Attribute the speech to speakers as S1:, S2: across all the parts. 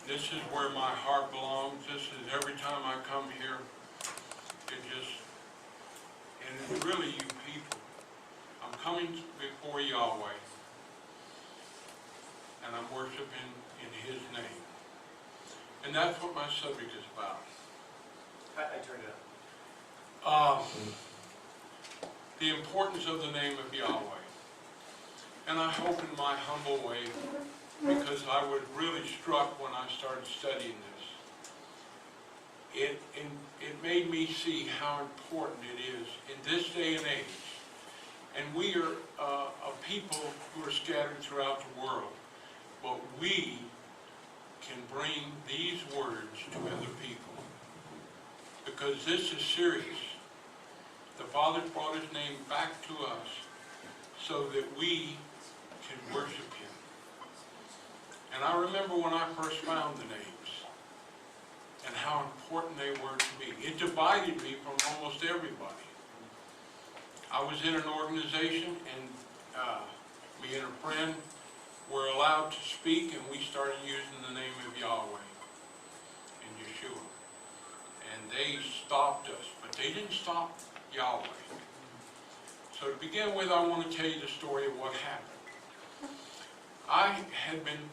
S1: This is where my heart belongs. This is every time I come here, and it's really you people. I'm coming before Yahweh, and I'm worshiping in His name. And that's what my subject is about.
S2: I turned it up.
S1: The importance of the name of Yahweh. And I hope in my humble way, because I was really struck when I started studying this. It made me see how important it is in this day and age. And we are a people who are scattered throughout the world. But we can bring these words to other people. Because this is serious. The Father brought His name back to us so that we can worship Him. And I remember when I first found the names and how important they were to me. It divided me from almost everybody. I was in an organization, and me and a friend were allowed to speak, and we started using the name of Yahweh and Yeshua. And they stopped us, but they didn't stop Yahweh. So to begin with, I want to tell you the story of what happened. I had been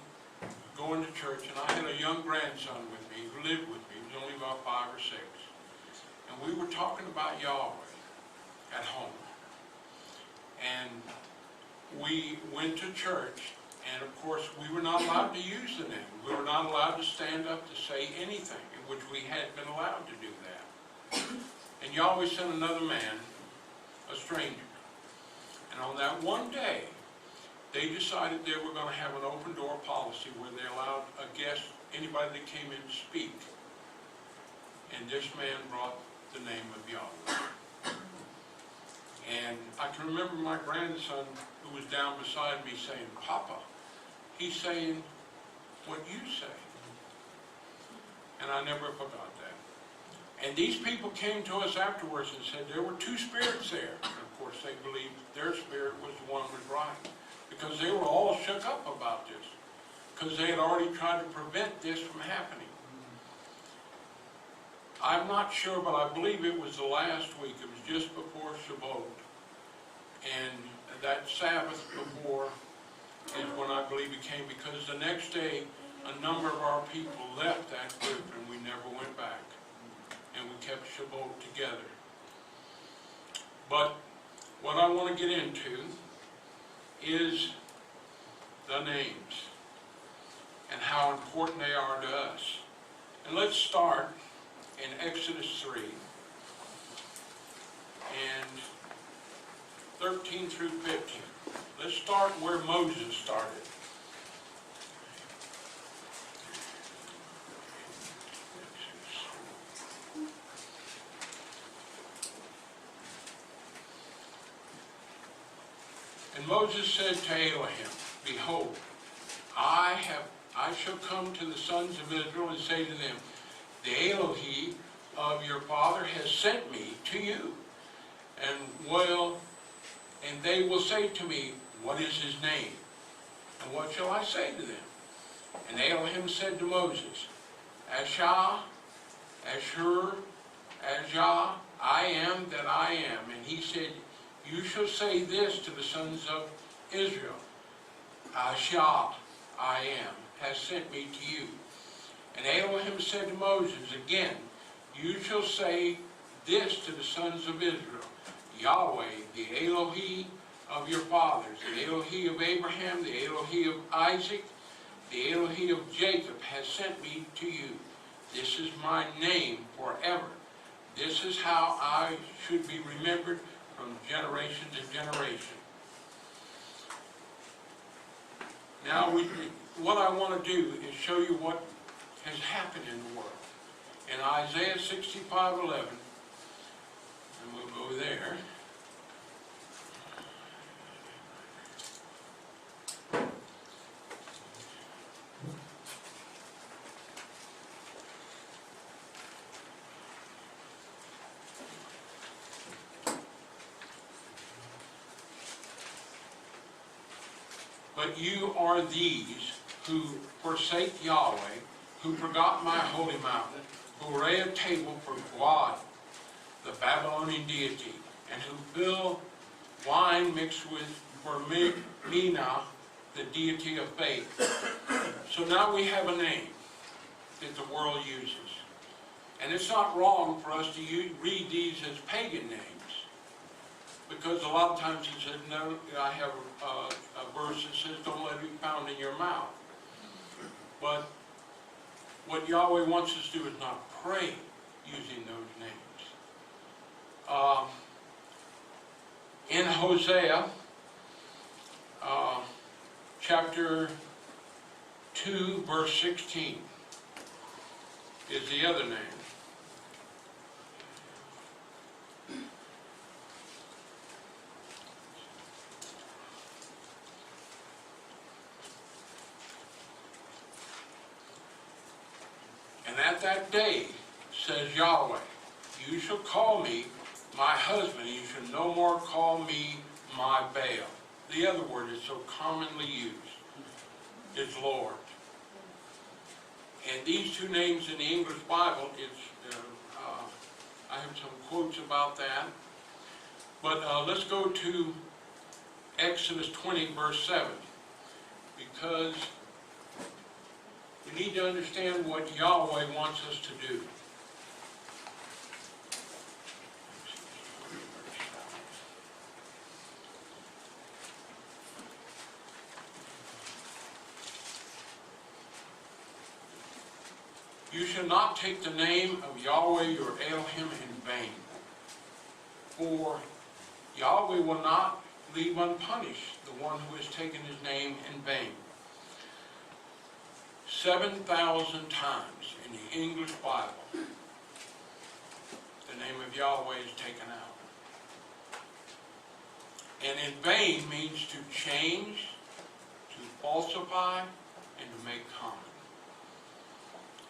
S1: going to church, and I had a young grandson with me who lived with me. He was only about 5 or 6. And we were talking about Yahweh at home. And we went to church, and of course we were not allowed to use the name. We were not allowed to stand up to say anything, in which we had been allowed to do that. And Yahweh sent another man, a stranger. And on that one day, they decided they were going to have an open door policy where they allowed a guest, anybody that came in, to speak. And this man brought the name of Yahweh. And I can remember my grandson, who was down beside me, saying, "Papa, he's saying what you say." And I never forgot that. And these people came to us afterwards and said there were 2 spirits there. And of course they believed their spirit was the one was right. Because they were all shook up about this. Because they had already tried to prevent this from happening. I'm not sure, but I believe it was the last week. It was just before Shabbat. And that Sabbath before is when I believe it came. Because the next day, a number of our people left that group and we never went back. And we kept Shabbat together. But what I want to get into is the names and how important they are to us. And let's start in Exodus 3 and 13 through 15. Let's start where Moses started. And Moses said to Elohim, "Behold, I shall come to the sons of Israel and say to them, the Elohim of your father has sent me to you. And they will say to me, what is his name? And what shall I say to them?" And Elohim said to Moses, "Ashah, Ashur, Ajah, I am that I am." And he said, "You shall say this to the sons of Israel, Ashah, I am, has sent me to you." And Elohim said to Moses again, "You shall say this to the sons of Israel, Yahweh, the Elohim of your fathers, the Elohim of Abraham, the Elohim of Isaac, the Elohim of Jacob has sent me to you. This is my name forever. This is how I should be remembered from generation to generation." Now, what I want to do is show you what has happened in the world. In Isaiah 65:11, and we'll go there. "But you are these who forsake Yahweh, who forgot my holy mountain, who array a table for God, the Babylonian deity, and who fill wine mixed with for Mina, the deity of faith. So now we have a name that the world uses. And it's not wrong for us to read these as pagan names, because a lot of times it says, no, I have a verse that says, don't let it be found in your mouth. But what Yahweh wants us to do is not pray using those names. In Hosea, chapter 2, verse 16 is the other name. And at that day, says Yahweh, you shall call me my husband, you shall no more call me my Baal. The other word is so commonly used. It's Lord. And these two names in the English Bible, I have some quotes about that. But let's go to Exodus 20, verse 7, because we need to understand what Yahweh wants us to do. You shall not take the name of Yahweh your Elohim in vain, for Yahweh will not leave unpunished the one who has taken his name in vain. 7,000 times in the English Bible, the name of Yahweh is taken out. And in vain means to change, to falsify, and to make common.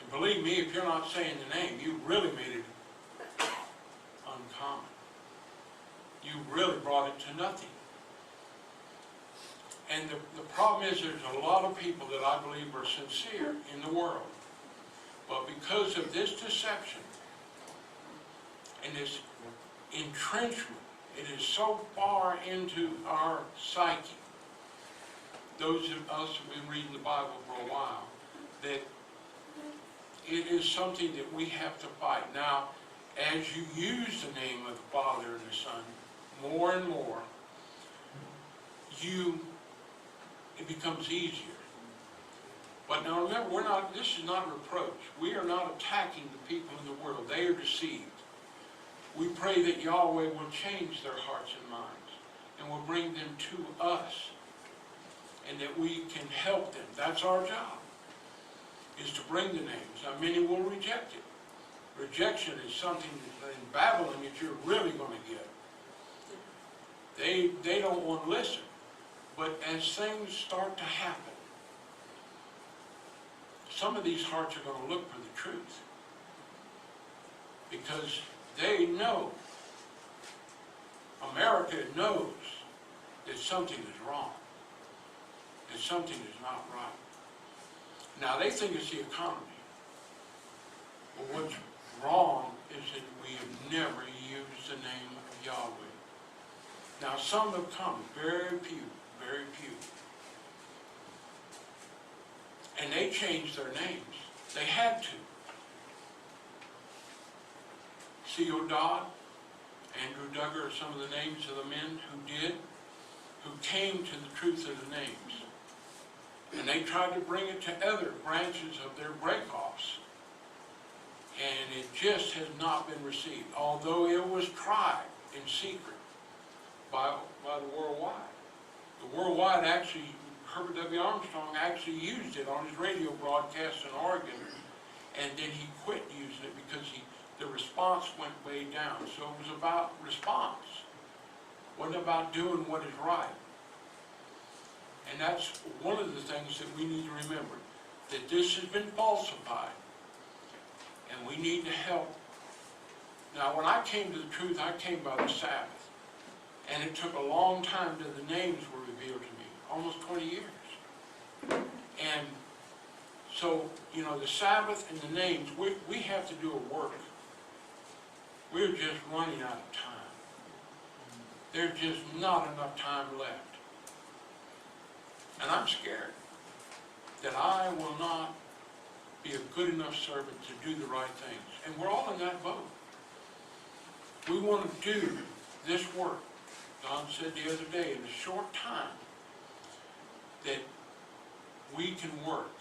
S1: And believe me, if you're not saying the name, you really made it uncommon. You really brought it to nothing. And the problem is there's a lot of people that I believe are sincere in the world. But because of this deception and this entrenchment, it is so far into our psyche, those of us who have been reading the Bible for a while, that it is something that we have to fight. Now, as you use the name of the Father and the Son more and more, it becomes easier. But now remember, this is not a reproach. We are not attacking the people in the world. They are deceived. We pray that Yahweh will change their hearts and minds and will bring them to us, and that we can help them. That's our job, is to bring the names. Now, many will reject it. Rejection is something that in Babylon that you're really going to get. They don't want to listen. But as things start to happen, some of these hearts are going to look for the truth, because they know, America knows that something is wrong, that something is not right. Now they think it's the economy, but what's wrong is that we have never used the name of Yahweh. Now some have come, very few. Very few. And they changed their names. They had to. C.O. Dodd, Andrew Duggar are some of the names of the men who came to the truth of the names. And they tried to bring it to other branches of their breakoffs. And it just has not been received, although it was tried in secret by the worldwide. The worldwide actually, Herbert W. Armstrong actually used it on his radio broadcast in Oregon, and then he quit using it because the response went way down. So it was about response. It wasn't about doing what is right. And that's one of the things that we need to remember, that this has been falsified, and we need to help. Now, when I came to the truth, I came by the Sabbath. And it took a long time till the names were revealed to me, almost 20 years. And So, you know, the Sabbath and the names, we have to do a work. We're just running out of time. There's just not enough time left. And I'm scared that I will not be a good enough servant to do the right things. And we're all in that boat. We want to do this work. Don said the other day, in a short time, that we can work.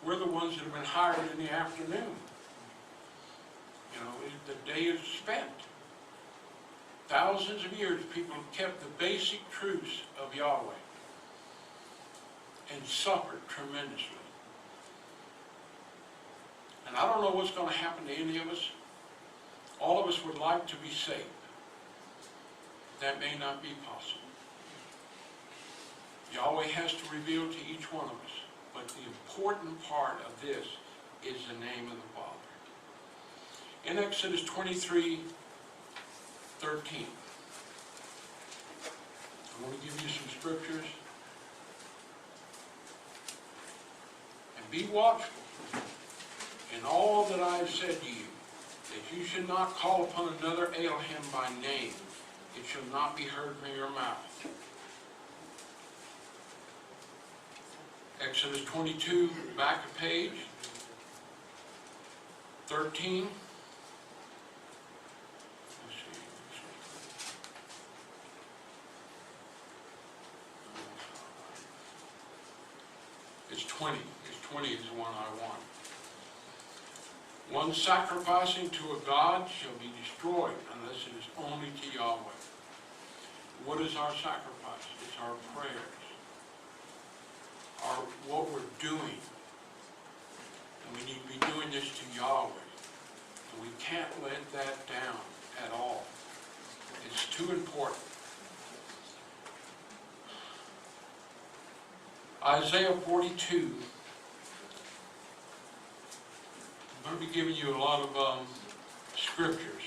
S1: We're the ones that have been hired in the afternoon. You know, the day is spent. Thousands of years, people have kept the basic truths of Yahweh and suffered tremendously. And I don't know what's going to happen to any of us. All of us would like to be saved. That may not be possible. Yahweh has to reveal to each one of us. But the important part of this is the name of the Father. In Exodus 23:13, I want to give you some scriptures. And be watchful in all that I have said to you, that you should not call upon another Elohim by name. It shall not be heard from your mouth. Exodus 22, back a page, 13. Let's see. It's 20. It's 20 is the one I want. One sacrificing to a god shall be destroyed unless it is only to Yahweh. What is our sacrifice? It's our prayers. What we're doing. And we need to be doing this to Yahweh. And we can't let that down at all. It's too important. Isaiah 42. I'm going to be giving you a lot of scriptures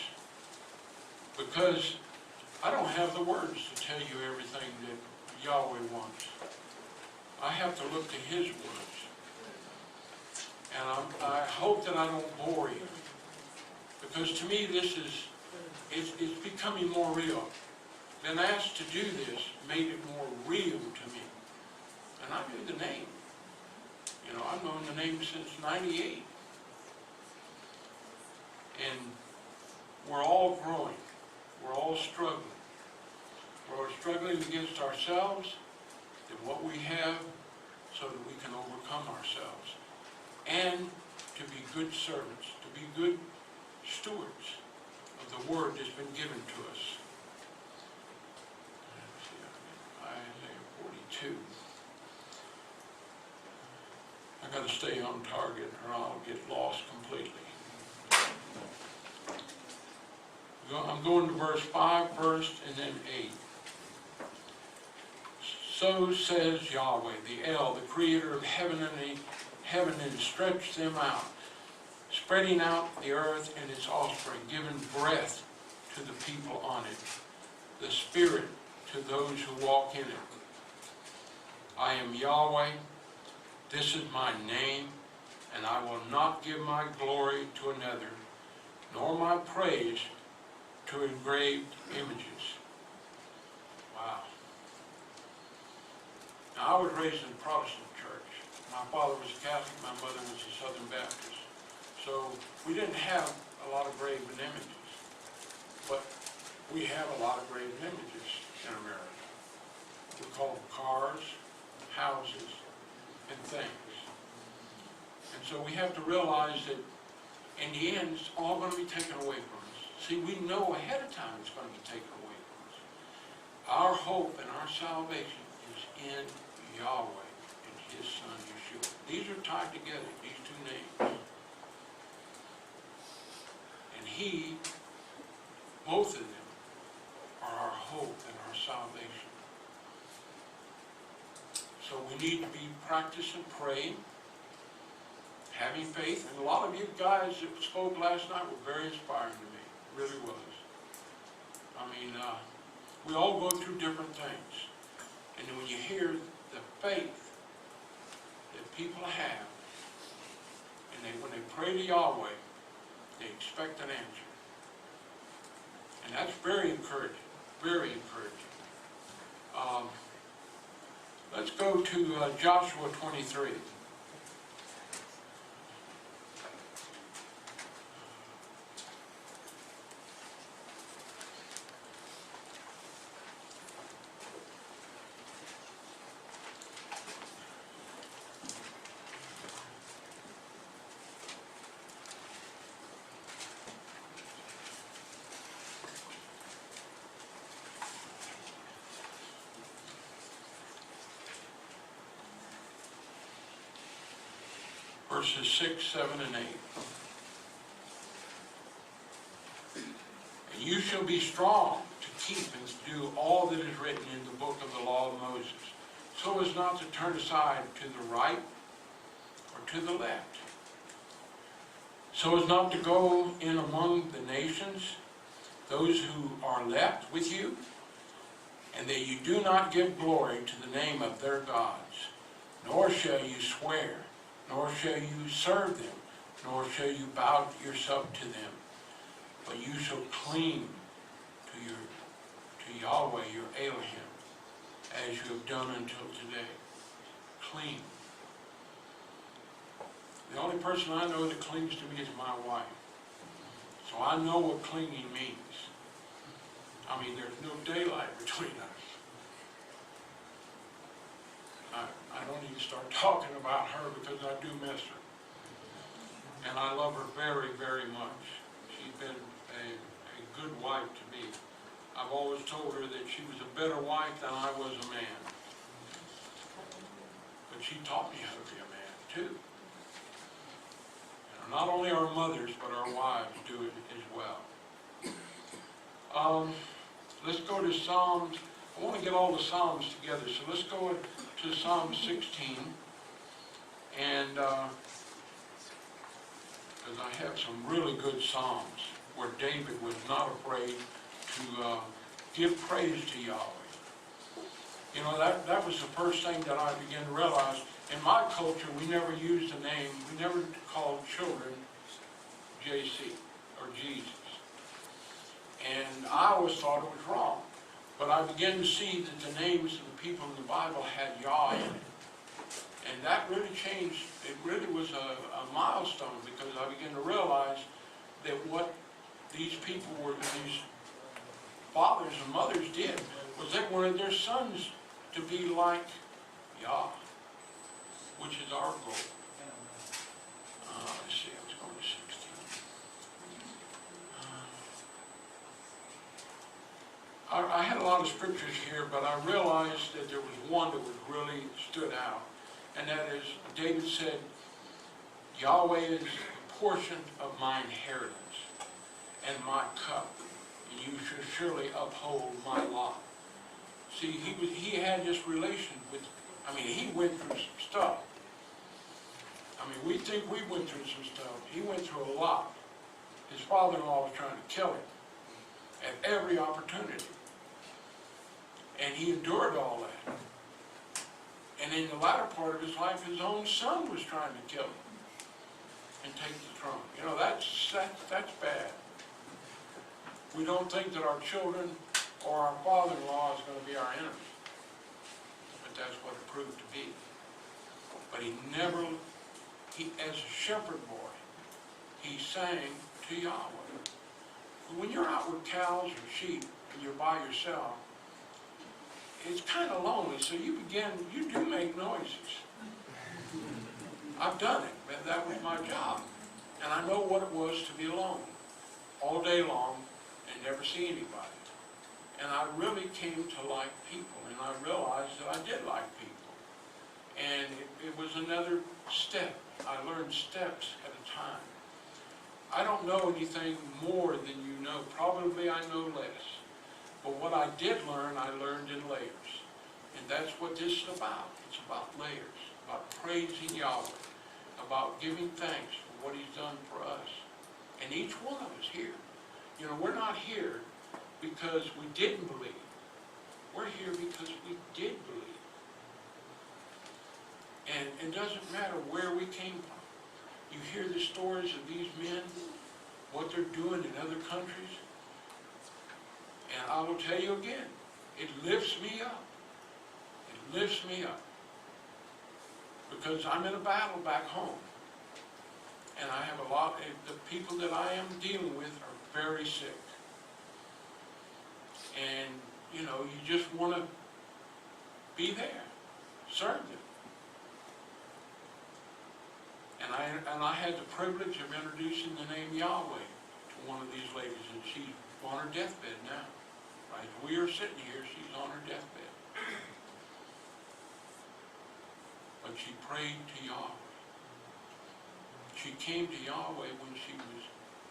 S1: because I don't have the words to tell you everything that Yahweh wants. I have to look to His words. And I hope that I don't bore you. Because to me it's becoming more real. Been asked to do this made it more real to me. And I knew the name. You know, I've known the name since '98. And we're all growing. We're all struggling. We're struggling against ourselves and what we have so that we can overcome ourselves. And to be good servants, to be good stewards of the word that's been given to us. Let's see, Isaiah 42. I've got to stay on target or I'll get lost completely. I'm going to verse 5 first and then 8. So says Yahweh, the El, the creator of heaven and stretched them out, spreading out the earth and its offspring, giving breath to the people on it, the spirit to those who walk in it. I am Yahweh, this is my name, and I will not give my glory to another, nor my praise to engraved images. Wow. Now, I was raised in a Protestant church. My father was a Catholic, my mother was a Southern Baptist. So we didn't have a lot of graven images. But we have a lot of graven images in America. We call them cars, houses, and things. And so we have to realize that in the end, it's all going to be taken away from us. See, we know ahead of time it's going to be taken away from us. Our hope and our salvation is in Yahweh and His Son, Yeshua. These are tied together, these two names. And He, both of them, are our hope and our salvation. So we need to be practicing praying, having faith. And a lot of you guys that spoke last night were very inspiring to me. Really was. I mean, we all go through different things. And when you hear the faith that people have pray to Yahweh, they expect an answer. And that's very encouraging, very encouraging. Let's go to Joshua 23. Verses 6, 7, and 8. And you shall be strong to keep and do all that is written in the book of the law of Moses, so as not to turn aside to the right or to the left, so as not to go in among the nations, those who are left with you, and that you do not give glory to the name of their gods, nor shall you swear, nor shall you serve them, nor shall you bow yourself to them, but you shall cling to Yahweh, your Elohim, as you have done until today. Cling. The only person I know that clings to me is my wife. So I know what clinging means. I mean, there's no daylight between us. I don't even start talking about her because I do miss her. And I love her very, very much. She's been a good wife to me. I've always told her that she was a better wife than I was a man. But she taught me how to be a man, too. And not only our mothers, but our wives do it as well. Let's go to Psalms. I want to get all the Psalms together, so let's go to Psalm 16, and because I have some really good Psalms where David was not afraid to give praise to Yahweh. You know, that was the first thing that I began to realize. In my culture, we never used the name, we never called children JC or Jesus. And I always thought it was wrong. But I began to see that the names of the people in the Bible had Yah in it. And that really changed, it really was a milestone, because I began to realize that what these people were, these fathers and mothers did, was they wanted their sons to be like Yah, which is our goal. Let's see, I was going to 16. I had a lot of scriptures here, but I realized that there was one that really stood out. And that is, David said, Yahweh is a portion of my inheritance and my cup, and you should surely uphold my lot. See, he had this relation with, I mean, he went through some stuff. I mean, we think we went through some stuff. He went through a lot. His father-in-law was trying to kill him at every opportunity. And he endured all that. And in the latter part of his life, his own son was trying to kill him and take the throne. You know, that's bad. We don't think that our children or our father-in-law is going to be our enemy. But that's what it proved to be. But as a shepherd boy, he sang to Yahweh. When you're out with cows or sheep and you're by yourself, it's kind of lonely, so you do make noises. I've done it, but that was my job. And I know what it was to be alone all day long and never see anybody. And I really came to like people, and I realized that I did like people. And it was another step. I learned steps at a time. I don't know anything more than you know. Probably I know less. But what I did learn, I learned in layers. And that's what this is about. It's about layers, about praising Yahweh, about giving thanks for what he's done for us. And each one of us here. You know, we're not here because we didn't believe. We're here because we did believe. And it doesn't matter where we came from. You hear the stories of these men, what they're doing in other countries, and I will tell you again, it lifts me up. It lifts me up. Because I'm in a battle back home. And I have a lot, the people that I am dealing with are very sick. And, you know, you just want to be there, serve them. And I had the privilege of introducing the name Yahweh to one of these ladies, and she's on her deathbed now. Right? We are sitting here, she's on her deathbed. But she prayed to Yahweh. She came to Yahweh when she was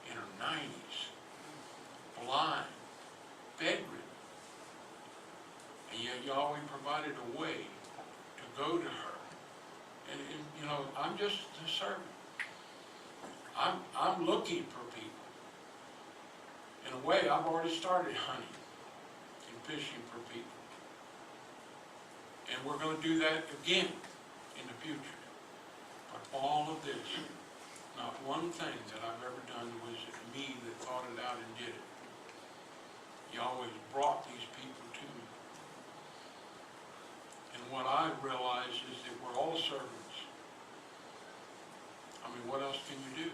S1: in her 90s, blind, bedridden. And yet Yahweh provided a way to go to her. And you know, I'm just a servant. I'm looking for people. In a way, I've already started hunting and fishing for people. And we're going to do that again in the future. But all of this, not one thing that I've ever done was me that thought it out and did it. Yahweh brought these people to me. And what I realized is that we're all servants. I mean, what else can you do?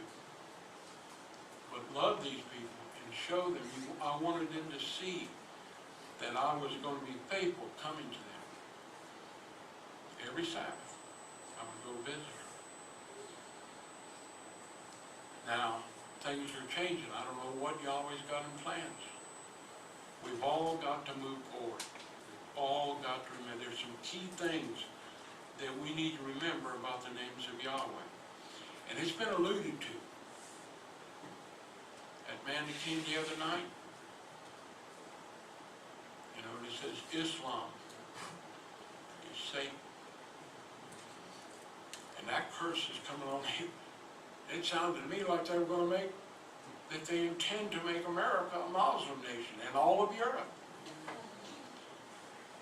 S1: But love these people and show them. I wanted them to see that I was going to be faithful coming to them. Every Sabbath, I would go visit her. Now, things are changing. I don't know what Yahweh's got in plans. We've all got to move forward. We've all got to remember. There's some key things that we need to remember about the names of Yahweh. And it's been alluded to. That man that came the other night, you know, it says Islam is Satan. And that curse is coming on him. It sounded to me like they were going to that they intend to make America a Muslim nation and all of Europe.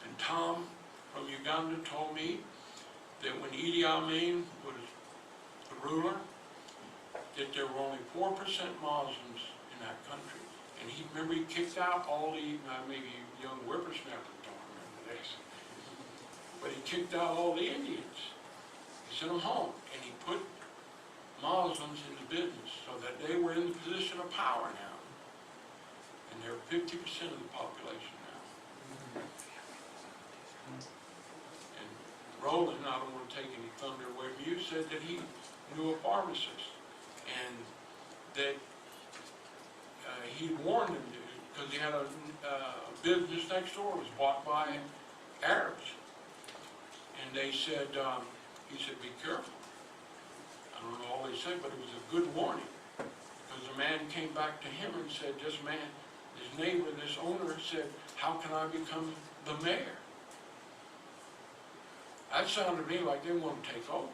S1: And Tom from Uganda told me that when Idi Amin was the ruler, that there were only 4% Muslims in that country. And remember he kicked out all the, maybe young whippersnappers don't remember this, but he kicked out all the Indians. He sent them home, and he put Muslims into business so that they were in the position of power now. And they're 50% of the population now. And Roland, I don't want to take any thunder away from you, said that he knew a pharmacist and that he warned him because he had a business next door was bought by Arabs. And they said, he said, be careful. I don't know all they said, but it was a good warning. Because the man came back to him and said, this man, his neighbor, this owner said, how can I become the mayor? That sounded to me like they want to take over.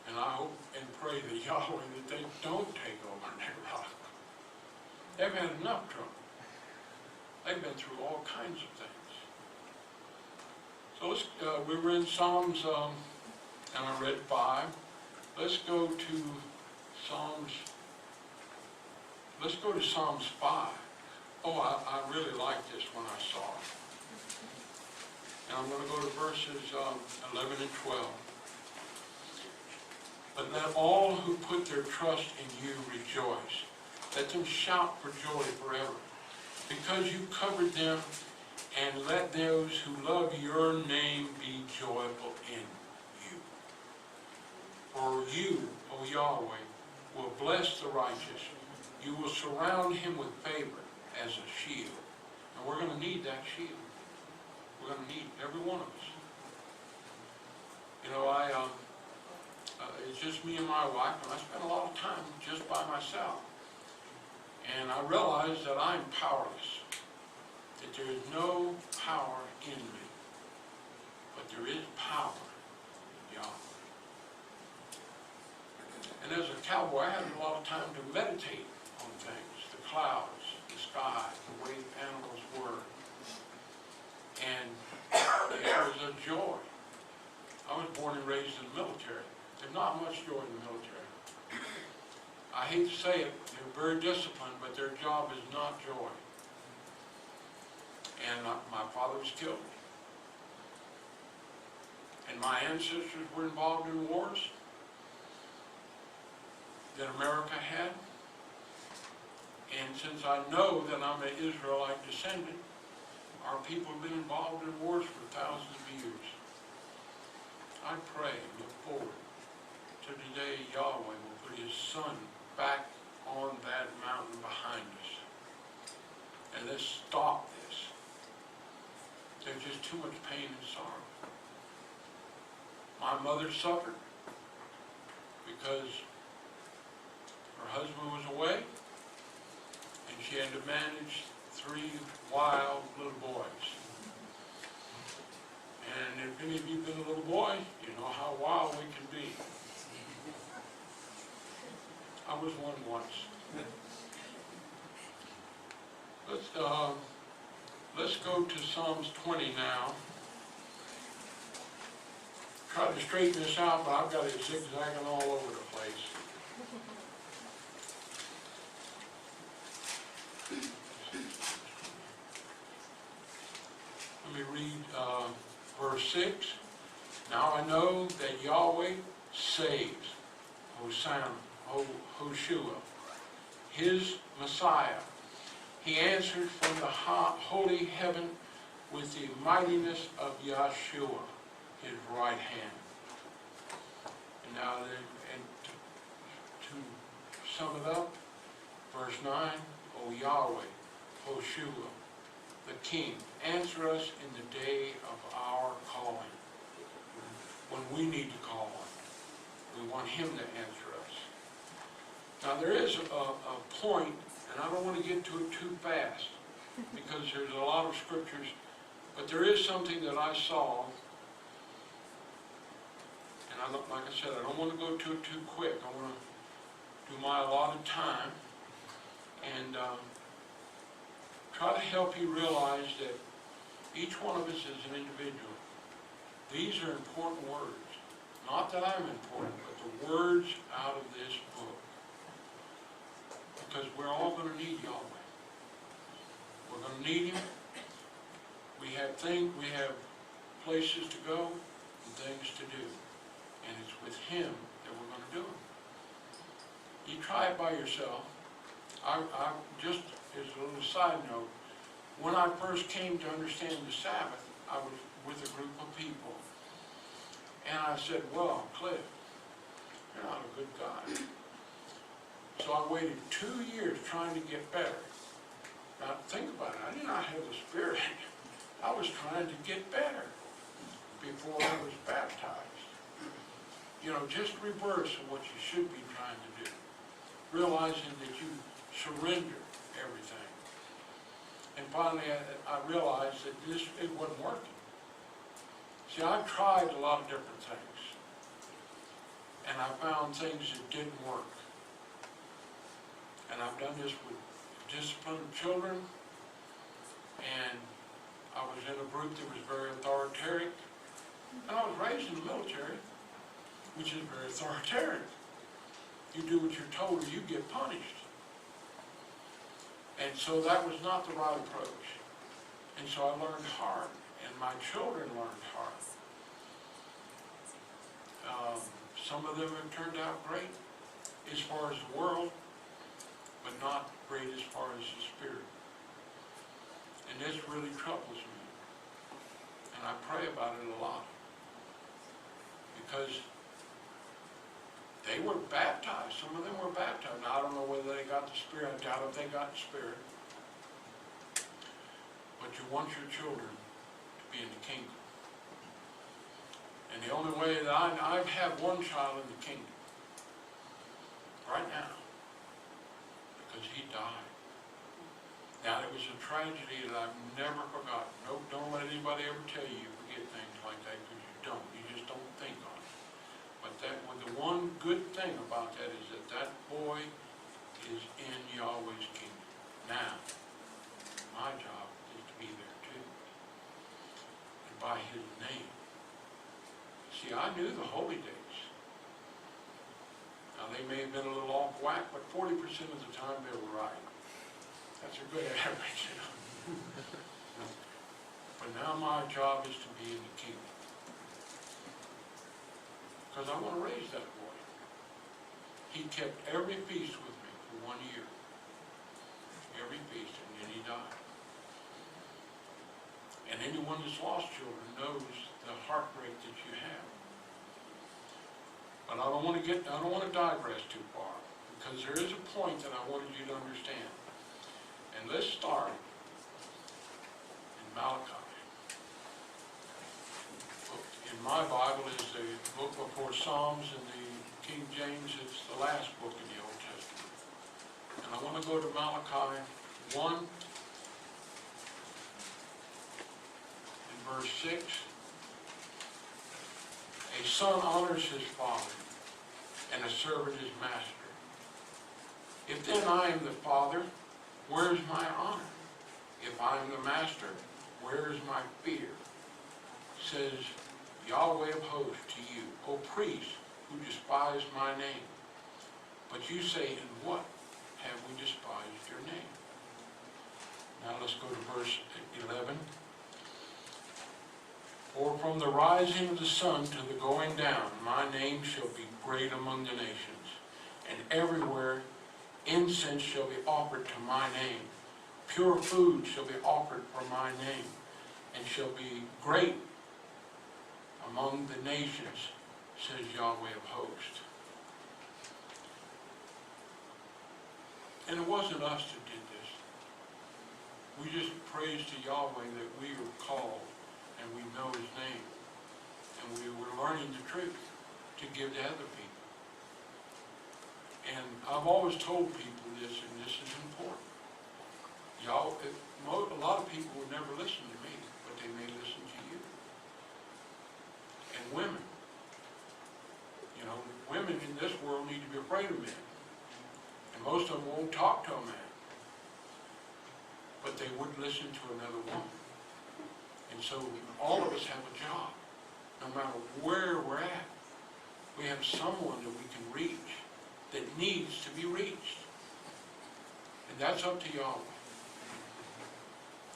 S1: And I hope and pray that Yahweh that they don't take over Nicaragua. They've had enough trouble. They've been through all kinds of things. So let's, we were in Psalms, and I read 5. Let's go to Psalms 5. Oh, I really like this when I saw it. And I'm going to go to verses 11 and 12. But let all who put their trust in you rejoice. Let them shout for joy forever. Because you covered them, and let those who love your name be joyful in you. For you, O Yahweh, will bless the righteous. You will surround him with favor as a shield. And we're going to need that shield. We're going to need every one of us. You know, it's just me and my wife, and I spend a lot of time just by myself. And I realize that I'm powerless, that there is no power in me, but there is power in Yahweh. And as a cowboy, I had a lot of time to meditate on things, the clouds, the sky, the way the animals were. And it was a joy. I was born and raised in the military. There's not much joy in the military. I hate to say it, they're very disciplined, but their job is not joy. And my father was killed. And my ancestors were involved in wars that America had. And since I know that I'm an Israelite descendant, our people have been involved in wars for thousands of years. I pray and look forward to the day Yahweh will put his son back on that mountain behind us. And let's stop this. There's just too much pain and sorrow. My mother suffered because her husband was away and she had to manage 3 wild little boys. And if any of you have been a little boy, you know how wild we can be. I was one once. Let's go to Psalms 20 now. Try to straighten this out, but I've got it zigzagging all over the place. Let me read verse 6. Now I know that Yahweh saves, Hosanna, Hoshua, his Messiah. He answered from the holy heaven with the mightiness of Yahshua, his right hand. And now, to sum it up, verse 9, O Yahweh, Hoshua, the King, answer us in the day of our calling, when we need to call on. We want him to answer us. Now there is a point, and I don't want to get to it too fast, because there's a lot of scriptures, but there is something that I saw, and like I said, I don't want to go too quick. I want to do my allotted time, and try to help you realize that each one of us is an individual. These are important words. Not that I'm important, but the words out of this book. Because we're all going to need Yahweh. We're going to need him. We have places to go and things to do. And it's with him that we're going to do it. You try it by yourself. I just as a little side note, when I first came to understand the Sabbath, I was with a group of people. And I said, well, Cliff, you're not a good guy. So I waited 2 years trying to get better. Now think about it, I did not have the Spirit. I was trying to get better before I was baptized. You know, just reverse of what you should be trying to do. Realizing that you surrender everything. And finally, I realized that it wasn't working. See, I've tried a lot of different things, and I found things that didn't work. And I've done this with disciplined children, and I was in a group that was very authoritarian, and I was raised in the military, which is very authoritarian. You do what you're told or you get punished. And so that was not the right approach. And so I learned hard, and my children learned hard. Some of them have turned out great as far as the world, but not great as far as the Spirit. And this really troubles me. And I pray about it a lot. Because they were baptized. Some of them were baptized. Now, I don't know whether they got the Spirit. I doubt if they got the Spirit. But you want your children to be in the kingdom. And the only way that I have one child in the kingdom right now, because he died. Now, it was a tragedy that I've never forgotten. Nope, don't let anybody ever tell you forget things like that, because you don't. You just don't think on it. But the one good thing about that is that boy is in Yahweh's kingdom. Now, my job is to be there too. And by his name, See, I knew the holy days. Now, they may have been a little off whack, but 40% of the time they were right. That's a good average, you know. But now my job is to be in the kingdom. Because I want to raise that boy. He kept every feast with me for 1 year. Every feast, and then he died. And anyone that's lost children knows the heartbreak that you have. But I don't want to digress too far, because there is a point that I wanted you to understand. And let's start in Malachi. In my Bible is the book before Psalms, and the King James, it's the last book in the Old Testament. And I want to go to Malachi 1 and verse 6. A son honors his father, and a servant his master. If then I am the father, where is my honor? If I am the master, where is my fear? Says Yahweh of hosts to you, O priests who despise my name. But you say, in what have we despised your name? Now let's go to verse 11. For from the rising of the sun to the going down, my name shall be great among the nations, and everywhere incense shall be offered to my name. Pure food shall be offered for my name, and shall be great among the nations, says Yahweh of hosts. And it wasn't us that did this. We just praised to Yahweh that we were called and we know his name. And we were learning the truth to give to other people. And I've always told people this, and this is important. Y'all, a lot of people would never listen to me, but they may listen to you. And women. You know, women in this world need to be afraid of men. And most of them won't talk to a man. But they wouldn't listen to another woman. And so all of us have a job. No matter where we're at, we have someone that we can reach that needs to be reached. And that's up to Yahweh.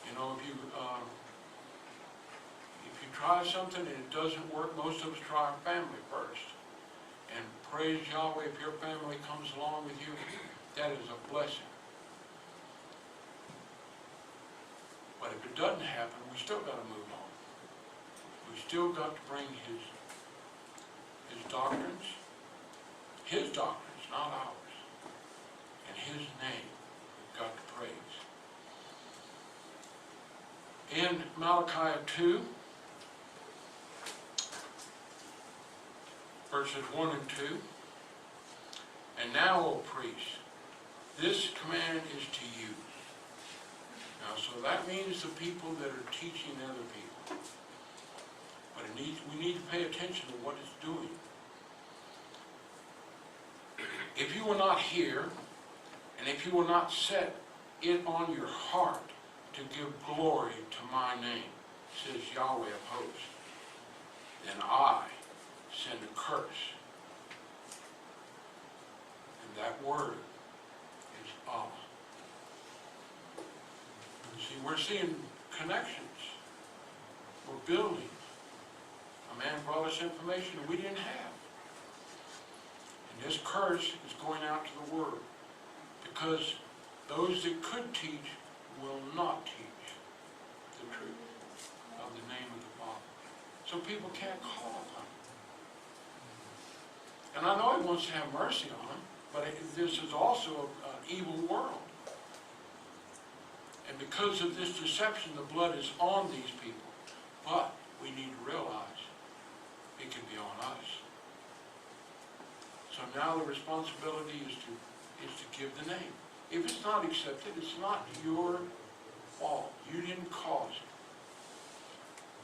S1: You know, if you try something and it doesn't work, most of us try our family first. And praise Yahweh, if your family comes along with you, that is a blessing. But if it doesn't happen, we still got to move on. We still got to bring his doctrines, not ours, and his name we've got to praise. In Malachi 2, verses 1 and 2, and now, O priests, this command is to you. Now, so that means the people that are teaching other people. But we need to pay attention to what it's doing. If you will not hear, and if you will not set it on your heart to give glory to my name, says Yahweh of hosts, then I send a curse. And that word is Allah. See, we're seeing connections. We're building. A man brought us information that we didn't have. And this curse is going out to the world because those that could teach will not teach the truth of the name of the Father. So people can't call upon him. And I know he wants to have mercy on them, but this is also an evil world. And because of this deception, the blood is on these people. But we need to realize it can be on us. So now the responsibility is to give the name. If it's not accepted, it's not your fault. You didn't cause it.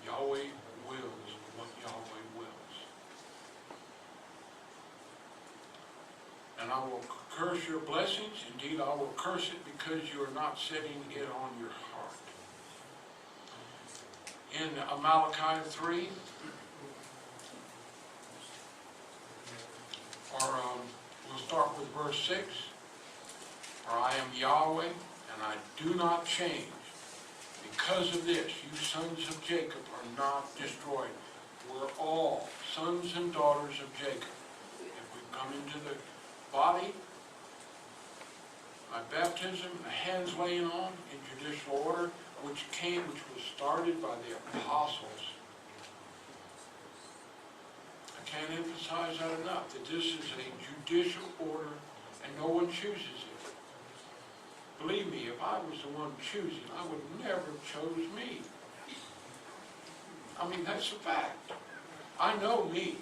S1: Yahweh wills what Yahweh wills. And I will curse your blessings. Indeed, I will curse it because you are not setting it on your heart. In Malachi 3, start with verse 6. For I am Yahweh, and I do not change. Because of this, you sons of Jacob are not destroyed. We're all sons and daughters of Jacob. If we come into the body, by baptism, the hands laying on in judicial order, which was started by the apostles. I can't emphasize that enough, that this is a judicial order and no one chooses it. Believe me, if I was the one choosing, I would never have chose me. I mean, that's a fact. I know me.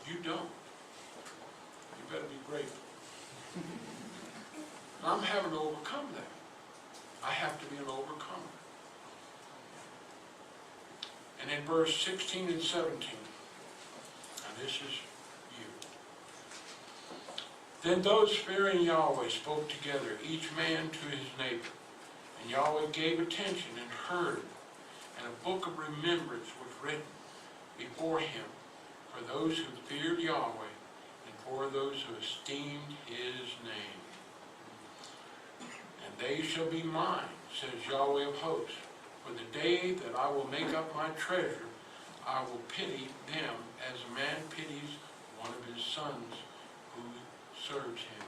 S1: You don't. You better be grateful. I'm having to overcome that. I have to be an overcomer. And in verse 16 and 17, now this is you. Then those fearing Yahweh spoke together, each man to his neighbor. And Yahweh gave attention and heard, and a book of remembrance was written before him for those who feared Yahweh and for those who esteemed his name. And they shall be mine, says Yahweh of hosts. For the day that I will make up my treasure, I will pity them as a man pities one of his sons who serves him.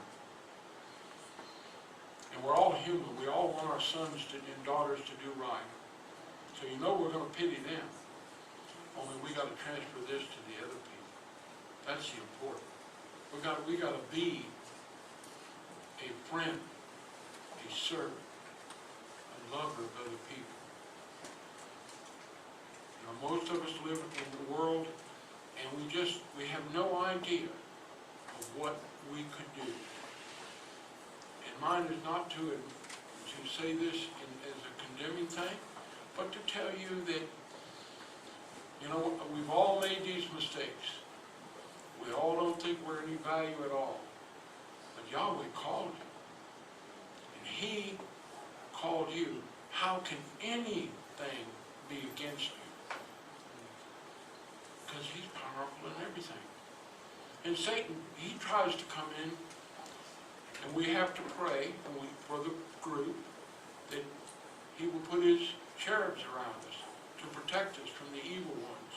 S1: And we're all human. We all want our sons and daughters to do right. So you know we're going to pity them. Only we got to transfer this to the other people. That's the important. We got to be a friend, a servant, a lover of other people. You know, most of us live in the world, and we have no idea of what we could do. And mine is not to say this as a condemning thing, but to tell you that, you know, we've all made these mistakes. We all don't think we're any value at all. But Yahweh called you. And He called you. How can anything be against you? Because He's powerful in everything. And Satan, he tries to come in, and we have to pray for the group that he will put his cherubs around us to protect us from the evil ones.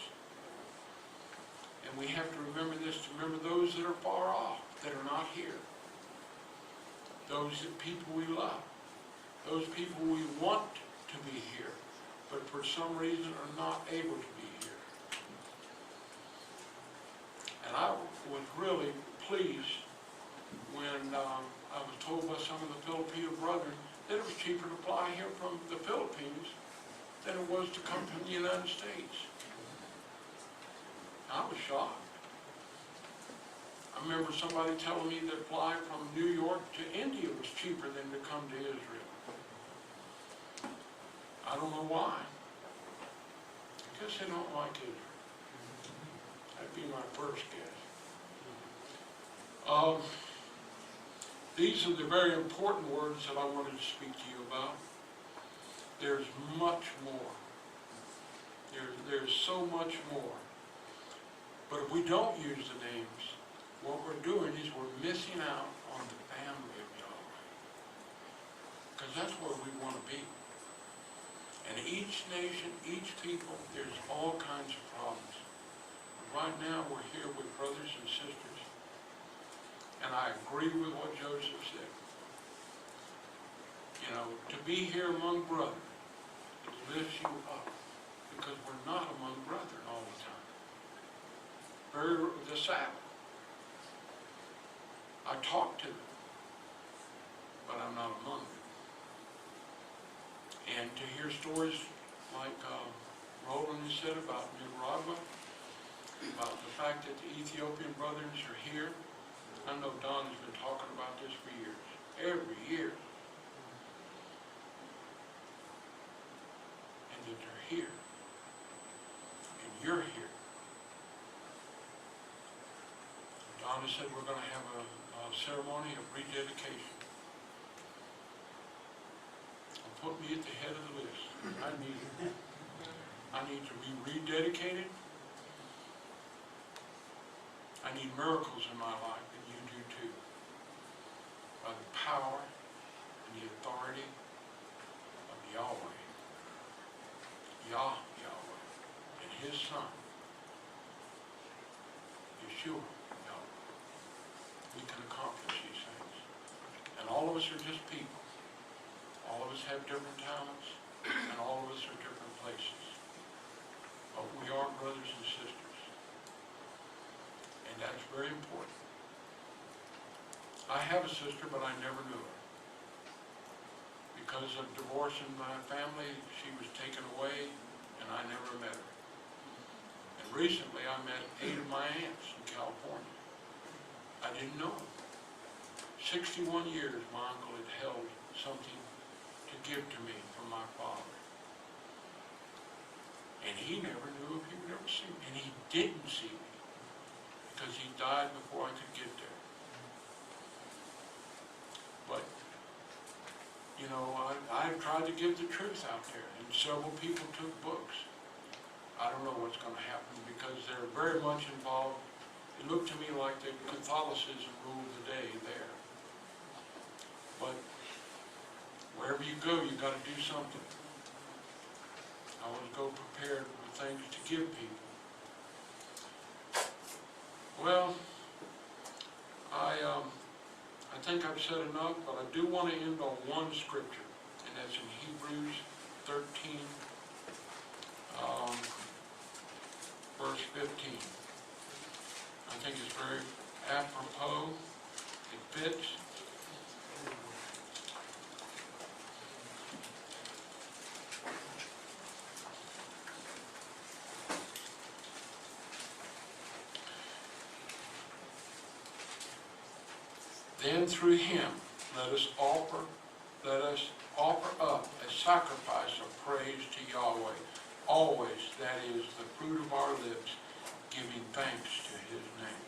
S1: And we have to remember this, to remember those that are far off, that are not here. Those people we love. Those people we want to be here, but for some reason are not able to be here. And I was really pleased when I was told by some of the Filipino brethren that it was cheaper to fly here from the Philippines than it was to come from the United States. I was shocked. I remember somebody telling me that flying from New York to India was cheaper than to come to Israel. I don't know why. I guess they don't like Israel. That'd be my first guess. These are the very important words that I wanted to speak to you about. There's much more. There's so much more. But if we don't use the names, what we're doing is we're missing out on the family of Yahweh. Because that's where we want to be. And each nation, each people, there's all kinds of problems. But right now we're here with brothers and sisters. And I agree with what Joseph said. You know, to be here among brethren, it lifts you up. Because we're not among brethren all the time. The Sabbath. I talk to them, but I'm not among them. And to hear stories like Roland has said about Nicaragua, about the fact that the Ethiopian brothers are here. I know Don has been talking about this for years, every year. And that they're here. And you're here. Donna said we're going to have a ceremony of rededication. Put me at the head of the list. I need to be rededicated. I need miracles in my life, and you do too. by the power and the authority of Yahweh, Yahweh, and His Son, Yeshua, Yahweh, we can accomplish these things. And all of us are just people. All of us have different talents, and all of us are different places. But we are brothers and sisters. And that's very important. I have a sister, but I never knew her. Because of divorce in my family, she was taken away, and I never met her. And recently I met 8 of my aunts in California. I didn't know them. 61 years my uncle had held something to give to me from my father. And he never knew if he would ever see me. And he didn't see me because he died before I could get there. But, you know, I tried to give the truth out there, and several people took books. I don't know what's going to happen because they're very much involved. It looked to me like the Catholicism ruled the day there. But wherever you go, you got to do something. I always go prepared with things to give people. Well, I think I've said enough, but I do want to end on one scripture, and that's in Hebrews 13, verse 15. I think it's very apropos. It fits. Then through Him, let us offer up a sacrifice of praise to Yahweh, always, that is, the fruit of our lips, giving thanks to His name.